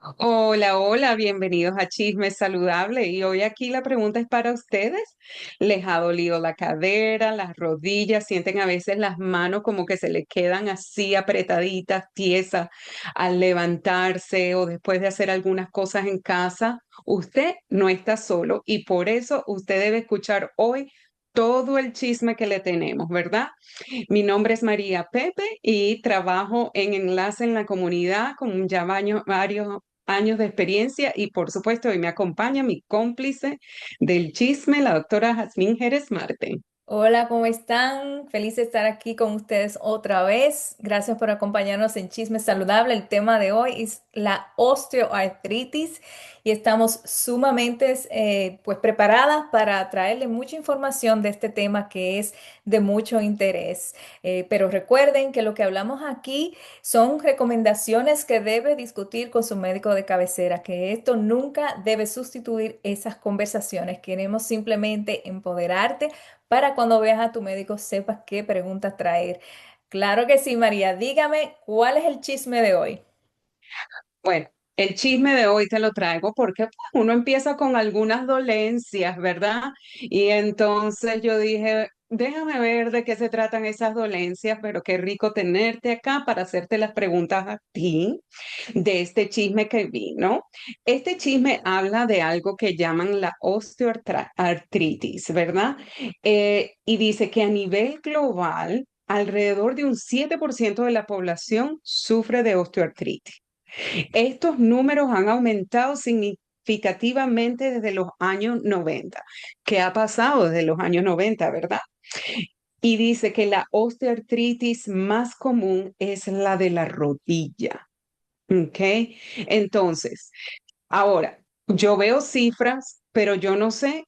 Hola, hola, bienvenidos a Chisme Saludable. Y hoy aquí la pregunta es para ustedes. ¿Les ha dolido la cadera, las rodillas? ¿Sienten a veces las manos como que se les quedan así apretaditas, tiesas al levantarse o después de hacer algunas cosas en casa? Usted no está solo y por eso usted debe escuchar hoy todo el chisme que le tenemos, ¿verdad? Mi nombre es María Pepe y trabajo en Enlace en la Comunidad con ya varios años de experiencia y por supuesto hoy me acompaña mi cómplice del chisme, la doctora Jazmín Jerez Marte. Hola, ¿cómo están? Feliz de estar aquí con ustedes otra vez. Gracias por acompañarnos en Chisme Saludable. El tema de hoy es la osteoartritis y estamos sumamente pues preparadas para traerle mucha información de este tema que es de mucho interés. Pero recuerden que lo que hablamos aquí son recomendaciones que debe discutir con su médico de cabecera, que esto nunca debe sustituir esas conversaciones. Queremos simplemente empoderarte para cuando veas a tu médico sepas qué preguntas traer. Claro que sí, María. Dígame, ¿cuál es el chisme de hoy? Bueno, el chisme de hoy te lo traigo porque pues, uno empieza con algunas dolencias, ¿verdad? Y entonces yo dije, déjame ver de qué se tratan esas dolencias, pero qué rico tenerte acá para hacerte las preguntas a ti de este chisme que vi, ¿no? Este chisme habla de algo que llaman la osteoartritis, ¿verdad? Y dice que a nivel global, alrededor de un 7% de la población sufre de osteoartritis. Estos números han aumentado significativamente desde los años 90. ¿Qué ha pasado desde los años 90, verdad? Y dice que la osteoartritis más común es la de la rodilla. ¿Ok? Entonces, ahora, yo veo cifras, pero yo no sé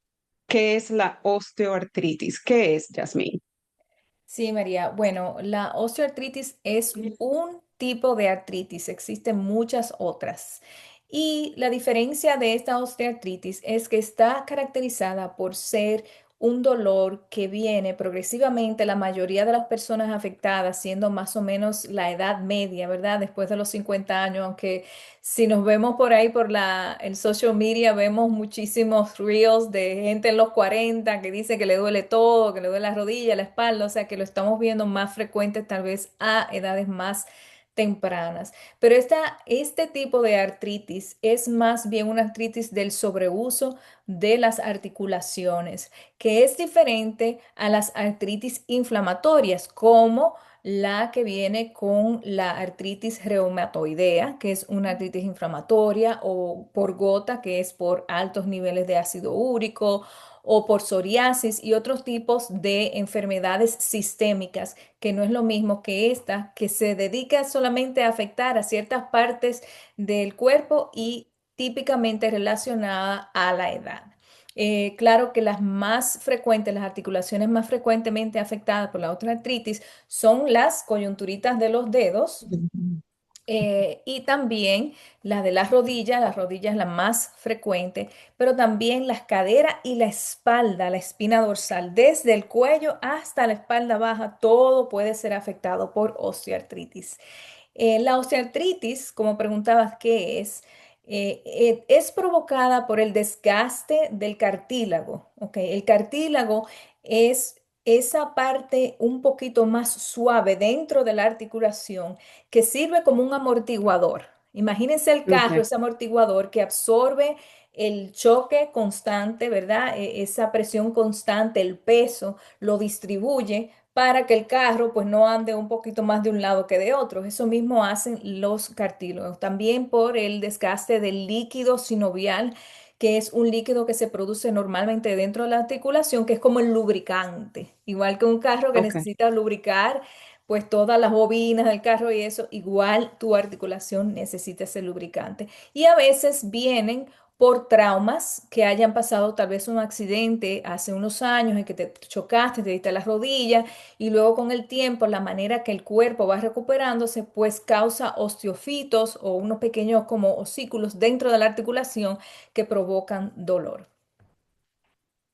qué es la osteoartritis. ¿Qué es, Yasmín? Sí, María. Bueno, la osteoartritis es un tipo de artritis. Existen muchas otras. Y la diferencia de esta osteoartritis es que está caracterizada por ser un dolor que viene progresivamente, la mayoría de las personas afectadas, siendo más o menos la edad media, ¿verdad? Después de los 50 años, aunque si nos vemos por ahí el social media, vemos muchísimos reels de gente en los 40 que dice que le duele todo, que le duele la rodilla, la espalda, o sea que lo estamos viendo más frecuente tal vez a edades más tempranas. Pero este tipo de artritis es más bien una artritis del sobreuso de las articulaciones, que es diferente a las artritis inflamatorias, como la que viene con la artritis reumatoidea, que es una artritis inflamatoria, o por gota, que es por altos niveles de ácido úrico, o por psoriasis y otros tipos de enfermedades sistémicas, que no es lo mismo que esta, que se dedica solamente a afectar a ciertas partes del cuerpo y típicamente relacionada a la edad. Claro que las más frecuentes, las articulaciones más frecuentemente afectadas por la osteoartritis son las coyunturitas de los dedos y también las rodillas es la más frecuente, pero también las caderas y la espalda, la espina dorsal, desde el cuello hasta la espalda baja, todo puede ser afectado por osteoartritis. La osteoartritis, como preguntabas, ¿qué es? Es provocada por el desgaste del cartílago. ¿Ok? El cartílago es esa parte un poquito más suave dentro de la articulación que sirve como un amortiguador. Imagínense el carro, Ok. ese amortiguador que absorbe el choque constante, ¿verdad? Esa presión constante, el peso, lo distribuye para que el carro pues no ande un poquito más de un lado que de otro. Eso mismo hacen los cartílagos. También por el desgaste del líquido sinovial, que es un líquido que se produce normalmente dentro de la articulación, que es como el lubricante. Igual que un carro que Ok. necesita lubricar, pues todas las bobinas del carro y eso, igual tu articulación necesita ese lubricante. Y a veces vienen por traumas que hayan pasado tal vez un accidente hace unos años en que te chocaste, te diste la rodilla y luego con el tiempo la manera que el cuerpo va recuperándose pues causa osteofitos o unos pequeños como osículos dentro de la articulación que provocan dolor.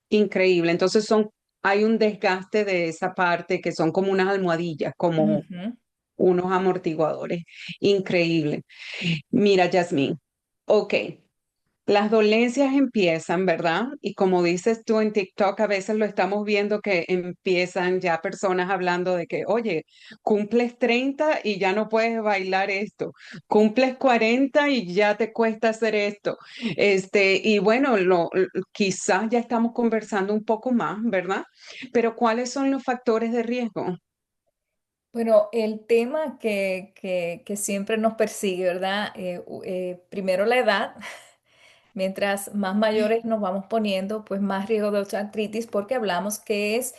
Increíble. Entonces hay un desgaste de esa parte que son como unas almohadillas, como Ujú. unos amortiguadores. Increíble. Mira, Yasmín. Ok, las dolencias empiezan, ¿verdad? Y como dices tú en TikTok, a veces lo estamos viendo que empiezan ya personas hablando de que, oye, cumples 30 y ya no puedes bailar esto, cumples 40 y ya te cuesta hacer esto. Y bueno, quizás ya estamos conversando un poco más, ¿verdad? Pero ¿cuáles son los factores de riesgo? Bueno, el tema que siempre nos persigue, ¿verdad? Primero la edad. Mientras más mayores nos vamos poniendo, pues más riesgo de osteoartritis porque hablamos que es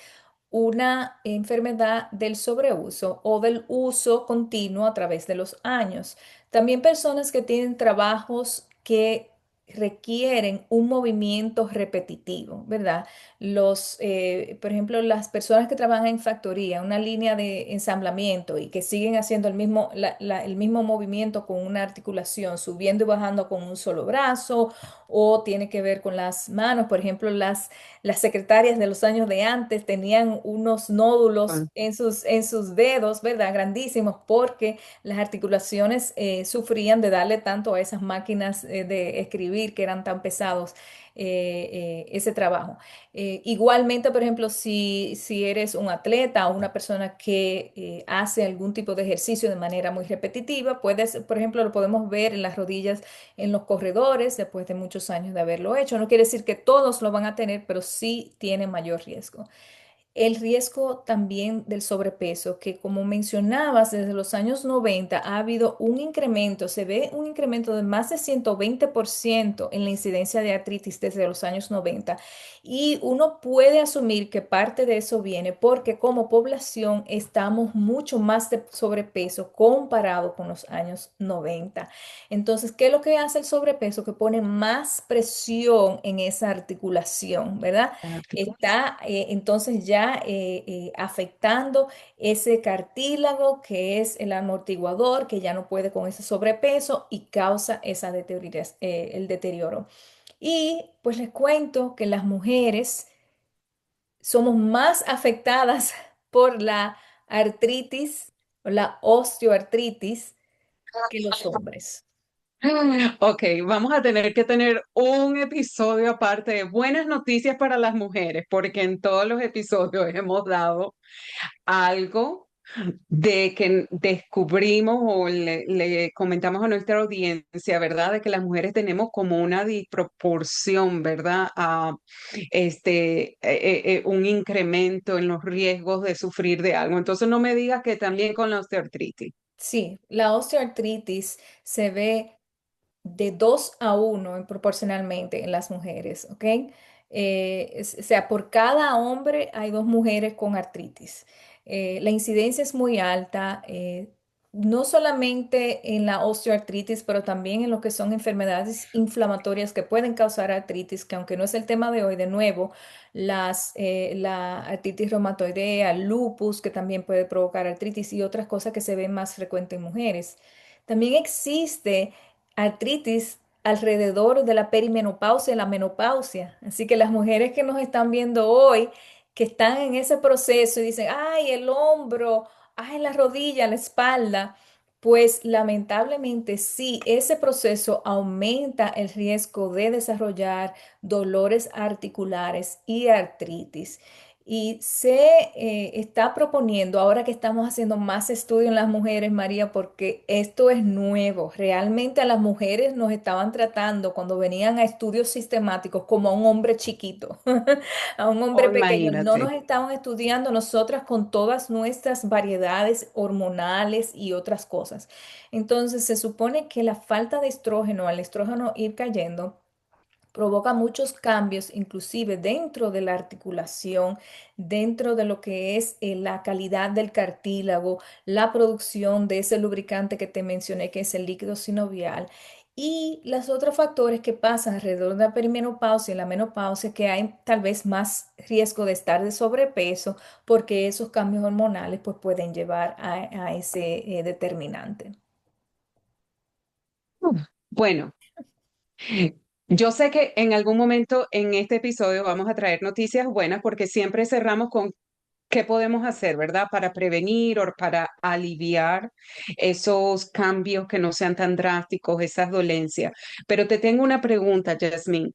una enfermedad del sobreuso o del uso continuo a través de los años. También personas que tienen trabajos que requieren un movimiento repetitivo, ¿verdad? Por ejemplo, las personas que trabajan en factoría, una línea de ensamblamiento y que siguen haciendo el mismo movimiento con una articulación, subiendo y bajando con un solo brazo, o tiene que ver con las manos, por ejemplo, las secretarias de los años de antes tenían unos nódulos en sus dedos, ¿verdad? Grandísimos, porque las articulaciones sufrían de darle tanto a esas máquinas de escribir que eran tan pesados ese trabajo. Igualmente, por ejemplo, si eres un atleta o una persona que hace algún tipo de ejercicio de manera muy repetitiva, puedes, por ejemplo, lo podemos ver en las rodillas en los corredores después de muchos años de haberlo hecho. No quiere decir que todos lo van a tener, pero sí tienen mayor riesgo. El riesgo también del sobrepeso, que como mencionabas, desde los años 90 ha habido un incremento, se ve un incremento de más de 120% en la incidencia de artritis desde los años 90. Y uno puede asumir que parte de eso viene porque como población estamos mucho más de sobrepeso comparado con los años 90. Entonces, ¿qué es lo que hace el sobrepeso? Que pone más presión en esa articulación, ¿verdad? Está entonces ya afectando ese cartílago que es el amortiguador que ya no puede con ese sobrepeso y causa el deterioro. Y pues les cuento que las mujeres somos más afectadas por la artritis o la osteoartritis que los hombres. Ok, vamos a tener que tener un episodio aparte de buenas noticias para las mujeres, porque en todos los episodios hemos dado algo de que descubrimos o le comentamos a nuestra audiencia, ¿verdad? De que las mujeres tenemos como una disproporción, ¿verdad? Un incremento en los riesgos de sufrir de algo. Entonces no me digas que también con la osteoartritis. Sí, la osteoartritis se ve de 2 a 1 proporcionalmente en las mujeres, ¿ok? O sea, por cada hombre hay 2 mujeres con artritis. La incidencia es muy alta, no solamente en la osteoartritis, pero también en lo que son enfermedades inflamatorias que pueden causar artritis, que aunque no es el tema de hoy, de nuevo, la artritis reumatoidea, lupus, que también puede provocar artritis y otras cosas que se ven más frecuentes en mujeres. También existe artritis alrededor de la perimenopausia y la menopausia. Así que las mujeres que nos están viendo hoy, que están en ese proceso y dicen, ay, el hombro, ay, la rodilla, la espalda, pues lamentablemente sí, ese proceso aumenta el riesgo de desarrollar dolores articulares y artritis. Y se está proponiendo, ahora que estamos haciendo más estudio en las mujeres, María, porque esto es nuevo. Realmente a las mujeres nos estaban tratando cuando venían a estudios sistemáticos como a un hombre chiquito, a un Oh, hombre pequeño. No nos imagínate. estaban estudiando nosotras con todas nuestras variedades hormonales y otras cosas. Entonces se supone que la falta de estrógeno, al estrógeno ir cayendo, provoca muchos cambios, inclusive dentro de la articulación, dentro de lo que es la calidad del cartílago, la producción de ese lubricante que te mencioné, que es el líquido sinovial. Y los otros factores que pasan alrededor de la perimenopausia y la menopausia, que hay tal vez más riesgo de estar de sobrepeso, porque esos cambios hormonales pues, pueden llevar a ese determinante. Bueno, yo sé que en algún momento en este episodio vamos a traer noticias buenas porque siempre cerramos con qué podemos hacer, ¿verdad? Para prevenir o para aliviar esos cambios que no sean tan drásticos, esas dolencias. Pero te tengo una pregunta, Jasmine.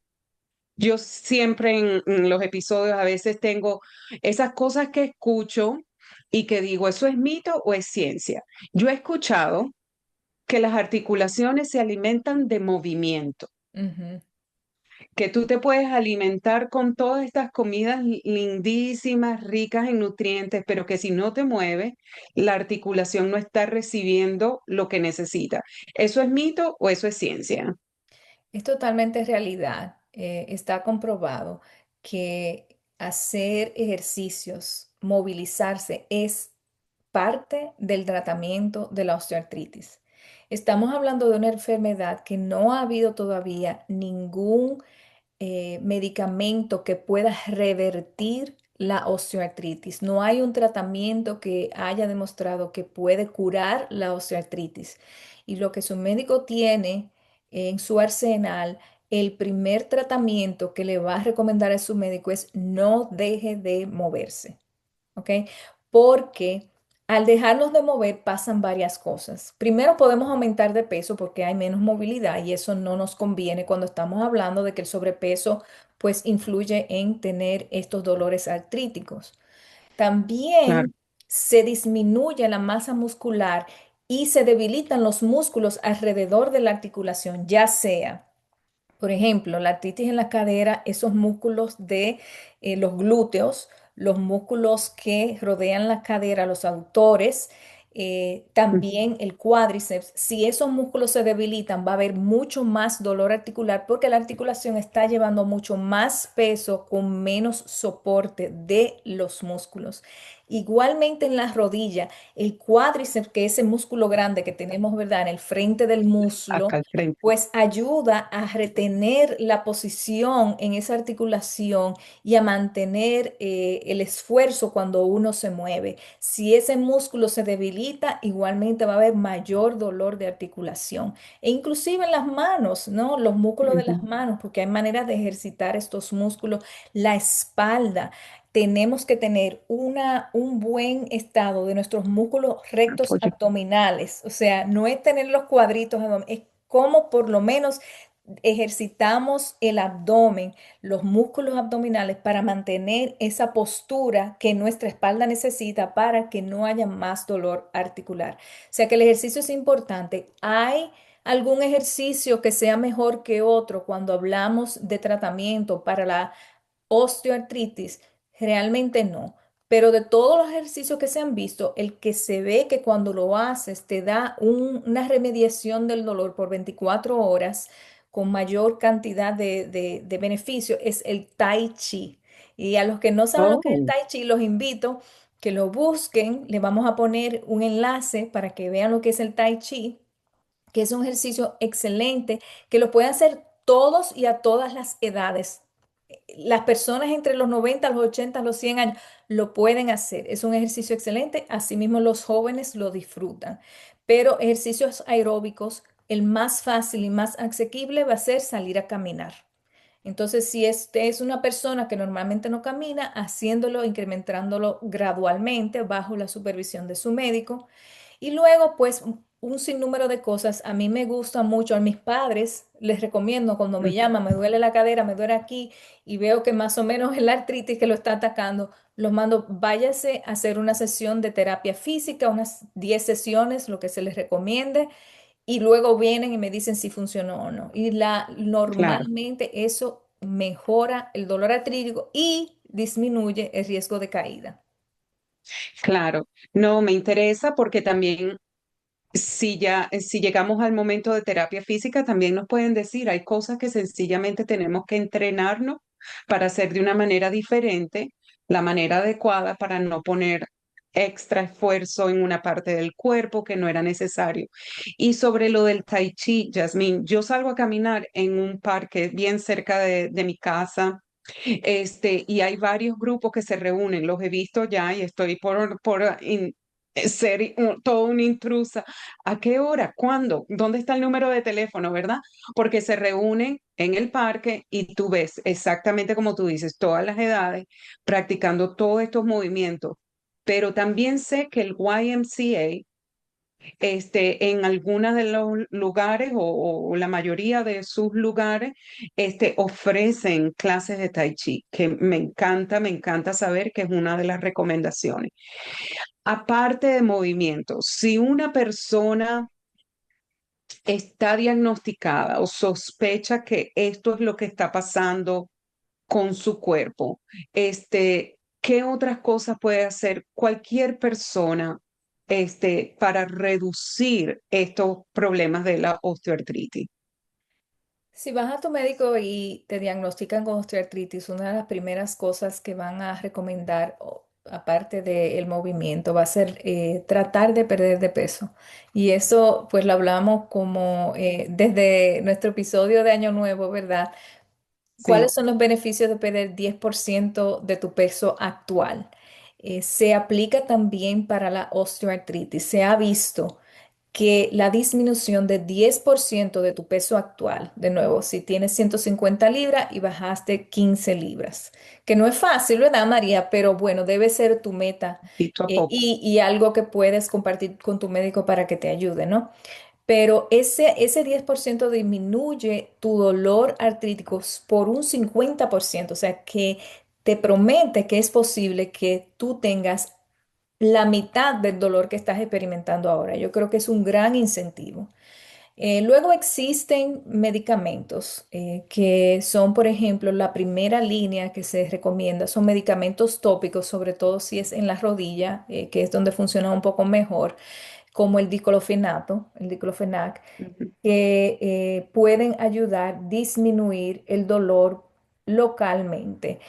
Yo siempre en los episodios a veces tengo esas cosas que escucho y que digo, ¿eso es mito o es ciencia? Yo he escuchado que las articulaciones se alimentan de movimiento, Ujú. que tú te puedes alimentar con todas estas comidas lindísimas, ricas en nutrientes, pero que si no te mueves, la articulación no está recibiendo lo que necesita. ¿Eso es mito o eso es ciencia? Es totalmente realidad. Está comprobado que hacer ejercicios, movilizarse, es parte del tratamiento de la osteoartritis. Estamos hablando de una enfermedad que no ha habido todavía ningún medicamento que pueda revertir la osteoartritis. No hay un tratamiento que haya demostrado que puede curar la osteoartritis. Y lo que su médico tiene en su arsenal, el primer tratamiento que le va a recomendar a su médico es no deje de moverse. ¿Ok? Porque al dejarnos de mover pasan varias cosas. Primero podemos aumentar de peso porque hay menos movilidad y eso no nos conviene cuando estamos hablando de que el sobrepeso pues influye en tener estos dolores artríticos. Claro. También se disminuye la masa muscular y se debilitan los músculos alrededor de la articulación, ya sea por ejemplo, la artritis en la cadera, esos músculos de los glúteos, los músculos que rodean la cadera, los aductores, también el cuádriceps. Si esos músculos se debilitan, va a haber mucho más dolor articular porque la articulación está llevando mucho más peso con menos soporte de los músculos. Igualmente en la rodilla, el cuádriceps, que es ese músculo grande que tenemos, ¿verdad? En el frente del muslo Acá al frente. pues ayuda a retener la posición en esa articulación y a mantener el esfuerzo cuando uno se mueve. Si ese músculo se debilita, igualmente va a haber mayor dolor de articulación. E inclusive en las manos, ¿no? Los músculos de las Ujú. manos, porque hay maneras de ejercitar estos músculos. La espalda. Tenemos que tener un buen estado de nuestros músculos rectos Apoyo. abdominales. O sea, no es tener los cuadritos, es cómo por lo menos ejercitamos el abdomen, los músculos abdominales para mantener esa postura que nuestra espalda necesita para que no haya más dolor articular. O sea que el ejercicio es importante. ¿Hay algún ejercicio que sea mejor que otro cuando hablamos de tratamiento para la osteoartritis? Realmente no. Pero de todos los ejercicios que se han visto, el que se ve que cuando lo haces te da una remediación del dolor por 24 horas con mayor cantidad de beneficio es el Tai Chi. Y a los que no saben lo que es el Oh, Tai Chi, los invito que lo busquen. Le vamos a poner un enlace para que vean lo que es el Tai Chi, que es un ejercicio excelente, que lo pueden hacer todos y a todas las edades. Las personas entre los 90, los 80, los 100 años lo pueden hacer. Es un ejercicio excelente, asimismo los jóvenes lo disfrutan. Pero ejercicios aeróbicos, el más fácil y más asequible va a ser salir a caminar. Entonces, si este es una persona que normalmente no camina, haciéndolo, incrementándolo gradualmente bajo la supervisión de su médico. Y luego, pues, un sinnúmero de cosas. A mí me gusta mucho, a mis padres les recomiendo cuando me ujú. llaman, me duele la cadera, me duele aquí y veo que más o menos es la artritis que lo está atacando, los mando, váyase a hacer una sesión de terapia física, unas 10 sesiones, lo que se les recomiende, y luego vienen y me dicen si funcionó o no. Y Claro, normalmente eso mejora el dolor artrítico y disminuye el riesgo de caída. claro. No, me interesa porque también si llegamos al momento de terapia física, también nos pueden decir, hay cosas que sencillamente tenemos que entrenarnos para hacer de una manera diferente, la manera adecuada para no poner extra esfuerzo en una parte del cuerpo que no era necesario. Y sobre lo del tai chi, Yasmín, yo salgo a caminar en un parque bien cerca de mi casa. Y hay varios grupos que se reúnen, los he visto ya y estoy ser toda una intrusa. ¿A qué hora? ¿Cuándo? ¿Dónde está el número de teléfono, verdad? Porque se reúnen en el parque y tú ves exactamente como tú dices, todas las edades practicando todos estos movimientos. pero también sé que el YMCA, en algunos de los lugares o la mayoría de sus lugares, ofrecen clases de Tai Chi, que me encanta saber que es una de las recomendaciones. Aparte de movimiento, si una persona está diagnosticada o sospecha que esto es lo que está pasando con su cuerpo, ¿qué otras cosas puede hacer cualquier persona, para reducir estos problemas de la osteoartritis? Si vas a tu médico y te diagnostican con osteoartritis, una de las primeras cosas que van a recomendar, aparte del movimiento, va a ser tratar de perder de peso. Y eso pues lo hablamos como desde nuestro episodio de Año Nuevo, ¿verdad? ¿Cuáles Sí, son los beneficios de perder 10% de tu peso actual? Se aplica también para la osteoartritis. Se ha visto que la disminución de 10% de tu peso actual, de nuevo, si tienes 150 libras y bajaste 15 libras, que no es fácil, ¿verdad, María? Pero bueno, debe ser tu meta poquito a poco. y algo que puedes compartir con tu médico para que te ayude, ¿no? Pero ese 10% disminuye tu dolor artrítico por un 50%, o sea que te promete que es posible que tú tengas la mitad del dolor que estás experimentando ahora. Yo creo que es un gran incentivo. Luego existen medicamentos que son, por ejemplo, la primera línea que se recomienda, son medicamentos tópicos, sobre todo si es en la rodilla, que es donde funciona un poco mejor, como el diclofenac, Ujú, que pueden ayudar a disminuir el dolor localmente.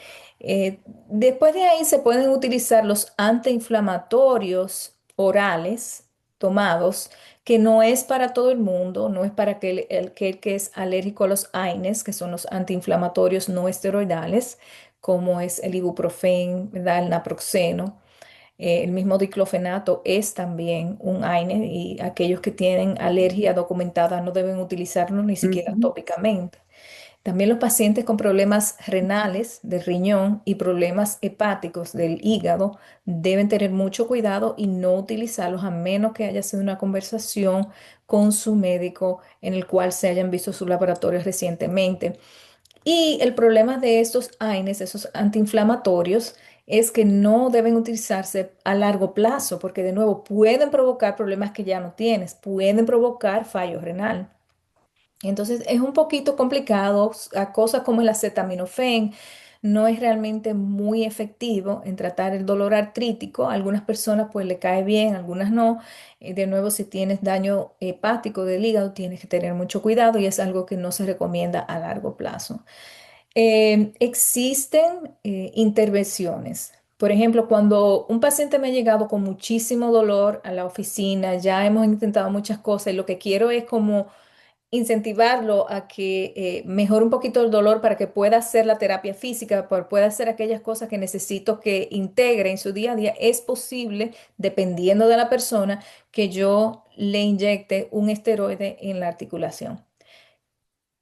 Después de ahí se pueden utilizar los antiinflamatorios orales tomados, que no es para todo el mundo, no es para aquel que es alérgico a los AINES, que son los antiinflamatorios no esteroidales, como es el ibuprofeno, ¿verdad? El naproxeno. El mismo diclofenato es también un AINE y aquellos que tienen alergia documentada no deben utilizarlo ni siquiera ujú, tópicamente. También los pacientes con problemas renales del riñón y problemas hepáticos del hígado deben tener mucho cuidado y no utilizarlos a menos que haya sido una conversación con su médico en el cual se hayan visto sus laboratorios recientemente. Y el problema de estos AINES, esos antiinflamatorios, es que no deben utilizarse a largo plazo, porque de nuevo pueden provocar problemas que ya no tienes, pueden provocar fallo renal. Entonces es un poquito complicado, a cosas como el acetaminofén no es realmente muy efectivo en tratar el dolor artrítico. A algunas personas pues le cae bien, algunas no. De nuevo, si tienes daño hepático del hígado, tienes que tener mucho cuidado y es algo que no se recomienda a largo plazo. Existen intervenciones. Por ejemplo, cuando un paciente me ha llegado con muchísimo dolor a la oficina, ya hemos intentado muchas cosas y lo que quiero es como incentivarlo a que mejore un poquito el dolor para que pueda hacer la terapia física, pueda hacer aquellas cosas que necesito que integre en su día a día. Es posible, dependiendo de la persona, que yo le inyecte un esteroide en la articulación.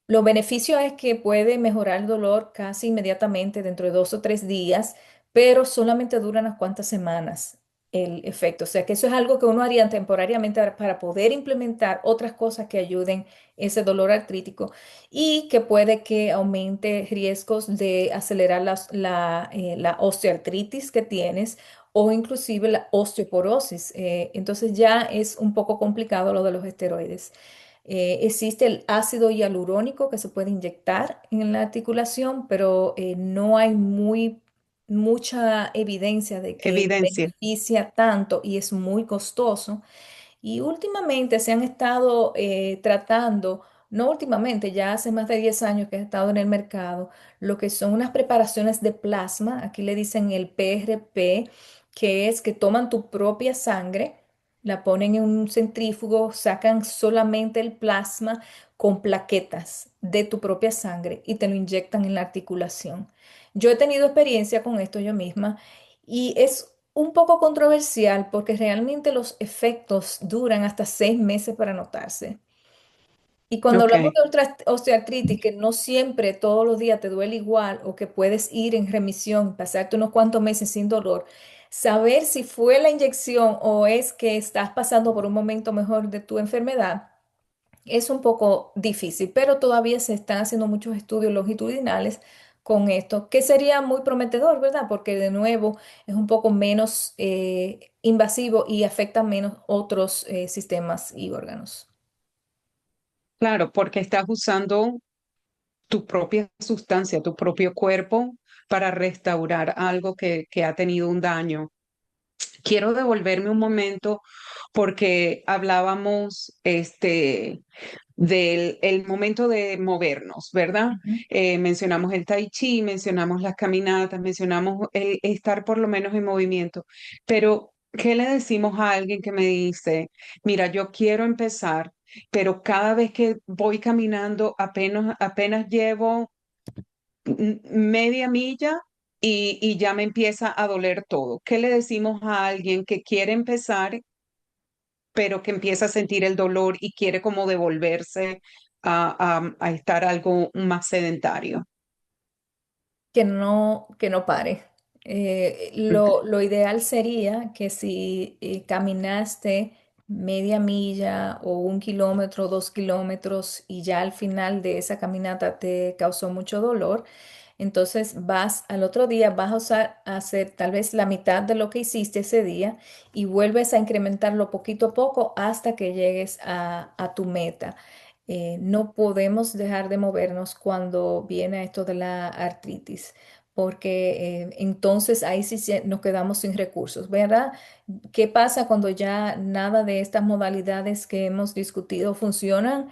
Los beneficios es que puede mejorar el dolor casi inmediatamente dentro de 2 o 3 días, pero solamente dura unas cuantas semanas el efecto. O sea que eso es algo que uno haría temporariamente para poder implementar otras cosas que ayuden ese dolor artrítico y que puede que aumente riesgos de acelerar la osteoartritis que tienes o inclusive la osteoporosis. Entonces ya es un poco complicado lo de los esteroides. Existe el ácido hialurónico que se puede inyectar en la articulación, pero no hay mucha evidencia de que evidencia. beneficia tanto y es muy costoso. Y últimamente se han estado tratando, no últimamente, ya hace más de 10 años que ha estado en el mercado, lo que son unas preparaciones de plasma, aquí le dicen el PRP, que es que toman tu propia sangre, la ponen en un centrífugo, sacan solamente el plasma con plaquetas de tu propia sangre y te lo inyectan en la articulación. Yo he tenido experiencia con esto yo misma y es un poco controversial porque realmente los efectos duran hasta 6 meses para notarse. Y cuando Ok. hablamos de osteoartritis, que no siempre todos los días te duele igual o que puedes ir en remisión, pasarte unos cuantos meses sin dolor, saber si fue la inyección o es que estás pasando por un momento mejor de tu enfermedad es un poco difícil, pero todavía se están haciendo muchos estudios longitudinales con esto, que sería muy prometedor, ¿verdad? Porque de nuevo es un poco menos invasivo y afecta menos otros sistemas y órganos. Claro, porque estás usando tu propia sustancia, tu propio cuerpo para restaurar algo que ha tenido un daño. Quiero devolverme un momento porque hablábamos del el momento de movernos, ¿verdad? Ujú. Mencionamos el tai chi, mencionamos las caminatas, mencionamos el estar por lo menos en movimiento, pero ¿qué le decimos a alguien que me dice, mira, yo quiero empezar, pero cada vez que voy caminando apenas llevo media milla y ya me empieza a doler todo? ¿Qué le decimos a alguien que quiere empezar, pero que empieza a sentir el dolor y quiere como devolverse a estar algo más sedentario? Que no pare. Lo ideal sería que si caminaste media milla o 1 kilómetro, 2 kilómetros y ya al final de esa caminata te causó mucho dolor, entonces vas al otro día, vas a hacer tal vez la mitad de lo que hiciste ese día y vuelves a incrementarlo poquito a poco hasta que llegues a tu meta. No podemos dejar de movernos cuando viene esto de la artritis, porque entonces ahí sí nos quedamos sin recursos, ¿verdad? ¿Qué pasa cuando ya nada de estas modalidades que hemos discutido funcionan?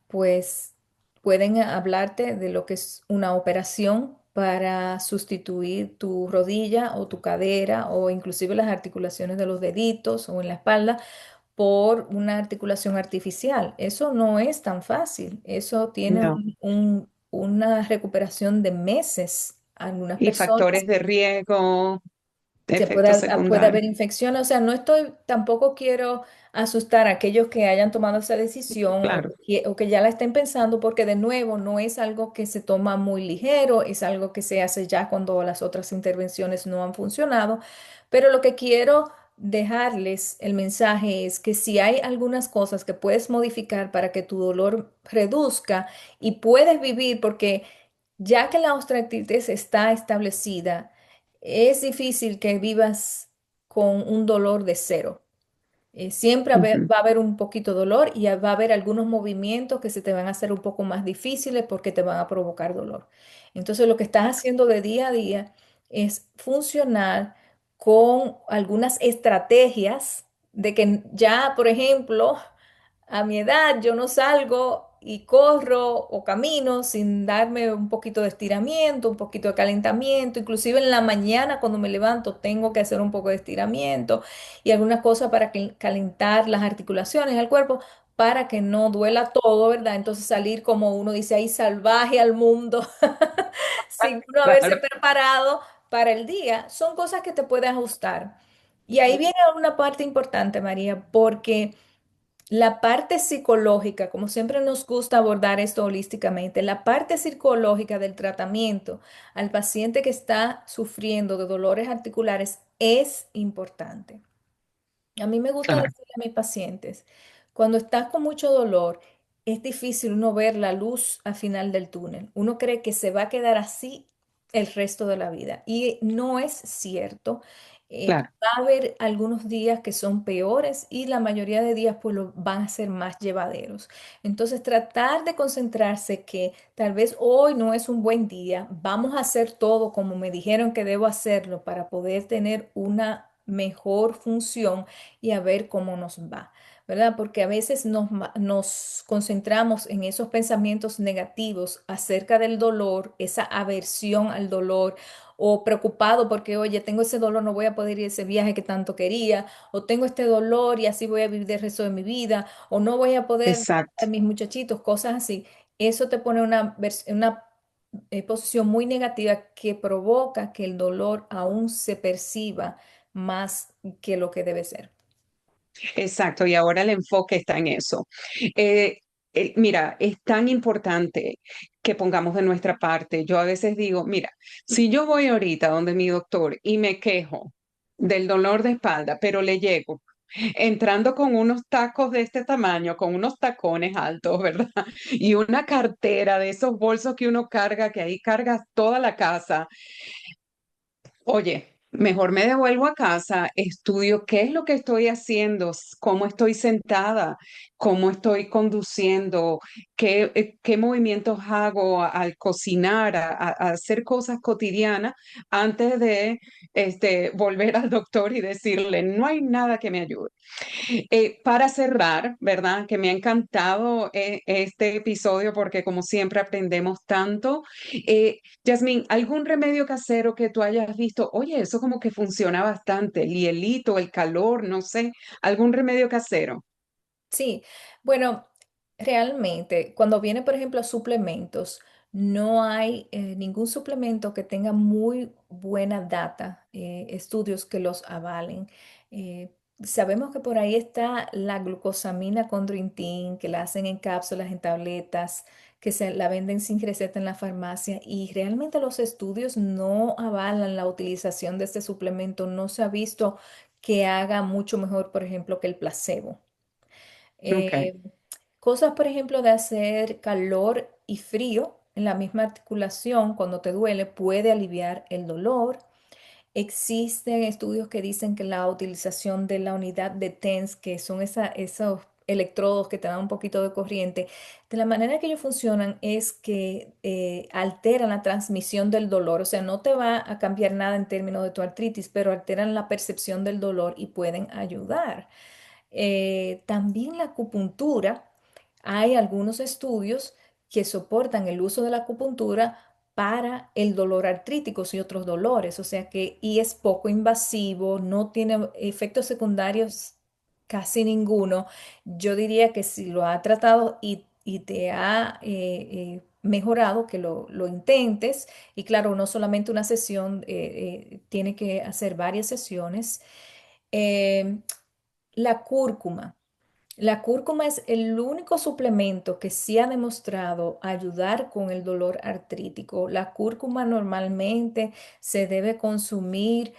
Pues pueden hablarte de lo que es una operación para sustituir tu rodilla o tu cadera o inclusive las articulaciones de los deditos o en la espalda por una articulación artificial. Eso no es tan fácil. Eso tiene No. una recuperación de meses. Algunas Y personas factores de riesgo, se puede, efectos puede secundarios. haber infección, o sea, no estoy, tampoco quiero asustar a aquellos que hayan tomado esa decisión Claro, o que ya la estén pensando, porque de nuevo no es algo que se toma muy ligero, es algo que se hace ya cuando las otras intervenciones no han funcionado, pero lo que quiero dejarles el mensaje es que si hay algunas cosas que puedes modificar para que tu dolor reduzca y puedes vivir, porque ya que la osteoartritis está establecida, es difícil que vivas con un dolor de cero. Siempre ujú, va a haber un poquito de dolor y va a haber algunos movimientos que se te van a hacer un poco más difíciles porque te van a provocar dolor. Entonces, lo que estás haciendo de día a día es funcionar con algunas estrategias de que ya, por ejemplo, a mi edad yo no salgo y corro o camino sin darme un poquito de estiramiento, un poquito de calentamiento, inclusive en la mañana cuando me levanto tengo que hacer un poco de estiramiento y algunas cosas para calentar las articulaciones del cuerpo para que no duela todo, ¿verdad? Entonces salir como uno dice ahí salvaje al mundo sin uno haberse claro. preparado para el día, son cosas que te pueden ajustar. Y ahí viene una parte importante, María, porque la parte psicológica, como siempre nos gusta abordar esto holísticamente, la parte psicológica del tratamiento al paciente que está sufriendo de dolores articulares es importante. A mí me gusta Claro. decirle a mis pacientes, cuando estás con mucho dolor, es difícil uno ver la luz al final del túnel. Uno cree que se va a quedar así el resto de la vida y no es cierto. Claro. Va a haber algunos días que son peores y la mayoría de días pues van a ser más llevaderos. Entonces tratar de concentrarse que tal vez hoy no es un buen día, vamos a hacer todo como me dijeron que debo hacerlo para poder tener una mejor función y a ver cómo nos va, ¿verdad? Porque a veces nos concentramos en esos pensamientos negativos acerca del dolor, esa aversión al dolor o preocupado porque, oye, tengo ese dolor, no voy a poder ir a ese viaje que tanto quería, o tengo este dolor y así voy a vivir el resto de mi vida, o no voy a poder ver a Exacto. mis muchachitos, cosas así. Eso te pone una posición muy negativa que provoca que el dolor aún se perciba más que lo que debe ser. Exacto, y ahora el enfoque está en eso. Eh, Mira, es tan importante que pongamos de nuestra parte. Yo a veces digo, mira, si yo voy ahorita donde mi doctor y me quejo, del dolor de espalda, pero le llego. Entrando con unos tacos de este tamaño, con unos tacones altos, ¿verdad? Y una cartera de esos bolsos que uno carga, que ahí cargas toda la casa. Oye, mejor me devuelvo a casa, estudio qué es lo que estoy haciendo, cómo estoy sentada, cómo estoy conduciendo, qué movimientos hago al cocinar, a hacer cosas cotidianas antes de volver al doctor y decirle, no hay nada que me ayude. Para cerrar, ¿verdad? Que me ha encantado este episodio porque como siempre aprendemos tanto. Yasmín, ¿algún remedio casero que tú hayas visto? Oye, eso como que funciona bastante, el hielito, el calor, no sé, algún remedio casero. Sí, bueno, realmente cuando viene, por ejemplo, a suplementos, no hay ningún suplemento que tenga muy buena data, estudios que los avalen. Sabemos que por ahí está la glucosamina con Dream Team, que la hacen en cápsulas, en tabletas, que se la venden sin receta en la farmacia y realmente los estudios no avalan la utilización de este suplemento. No se ha visto que haga mucho mejor, por ejemplo, que el placebo. Ok. Eh, Cosas, por ejemplo, de hacer calor y frío en la misma articulación cuando te duele puede aliviar el dolor. Existen estudios que dicen que la utilización de la unidad de TENS, que son esos electrodos que te dan un poquito de corriente, de la manera que ellos funcionan es que alteran la transmisión del dolor, o sea, no te va a cambiar nada en términos de tu artritis, pero alteran la percepción del dolor y pueden ayudar. También la acupuntura, hay algunos estudios que soportan el uso de la acupuntura para el dolor artrítico y otros dolores, o sea que y es poco invasivo, no tiene efectos secundarios casi ninguno. Yo diría que si lo ha tratado y te ha mejorado, que lo intentes. Y claro, no solamente una sesión, tiene que hacer varias sesiones. Eh, la cúrcuma. La cúrcuma es el único suplemento que sí ha demostrado ayudar con el dolor artrítico. La cúrcuma normalmente se debe consumir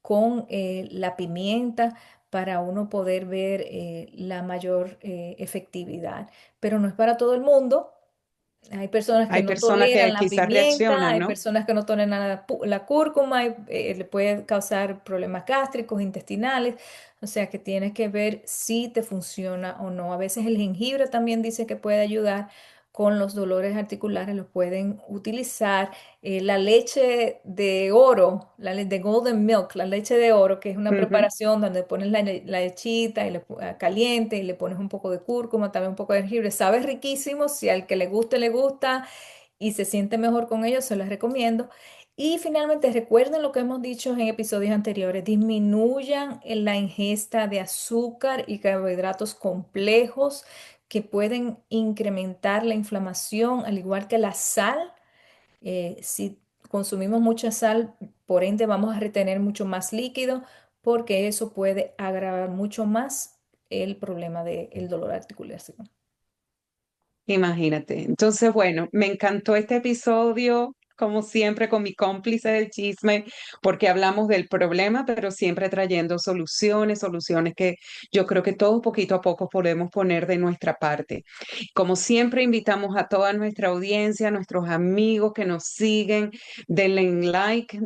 con la pimienta para uno poder ver la mayor efectividad, pero no es para todo el mundo. Hay personas que Hay no personas toleran que la quizás pimienta, reaccionan, hay ¿no? personas que no toleran la cúrcuma, y, le puede causar problemas gástricos, intestinales, o sea que tienes que ver si te funciona o no. A veces el jengibre también dice que puede ayudar con los dolores articulares, lo pueden utilizar. La leche de oro, de golden milk, la leche de oro, que es una Ujú. preparación donde pones la lechita y caliente y le pones un poco de cúrcuma, también un poco de jengibre. Sabe riquísimo, si al que le guste, le gusta y se siente mejor con ellos, se les recomiendo. Y finalmente, recuerden lo que hemos dicho en episodios anteriores, disminuyan en la ingesta de azúcar y carbohidratos complejos que pueden incrementar la inflamación, al igual que la sal. Si consumimos mucha sal, por ende vamos a retener mucho más líquido porque eso puede agravar mucho más el problema del dolor articular. Imagínate. Entonces, bueno, me encantó este episodio, como siempre, con mi cómplice del chisme, porque hablamos del problema, pero siempre trayendo soluciones, soluciones que yo creo que todos poquito a poco podemos poner de nuestra parte. Como siempre, invitamos a toda nuestra audiencia, a nuestros amigos que nos siguen, denle like,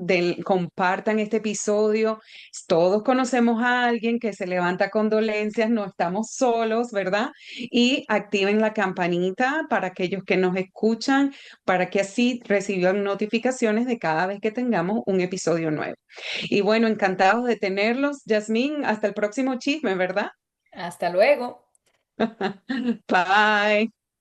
compartan este episodio. Todos conocemos a alguien que se levanta con dolencias, no estamos solos, ¿verdad? Y activen la campanita para aquellos que nos escuchan, para que así reciban notificaciones de cada vez que tengamos un episodio nuevo. Y bueno, encantados de tenerlos. Yasmín, hasta el próximo chisme, ¿verdad? Hasta luego. Bye.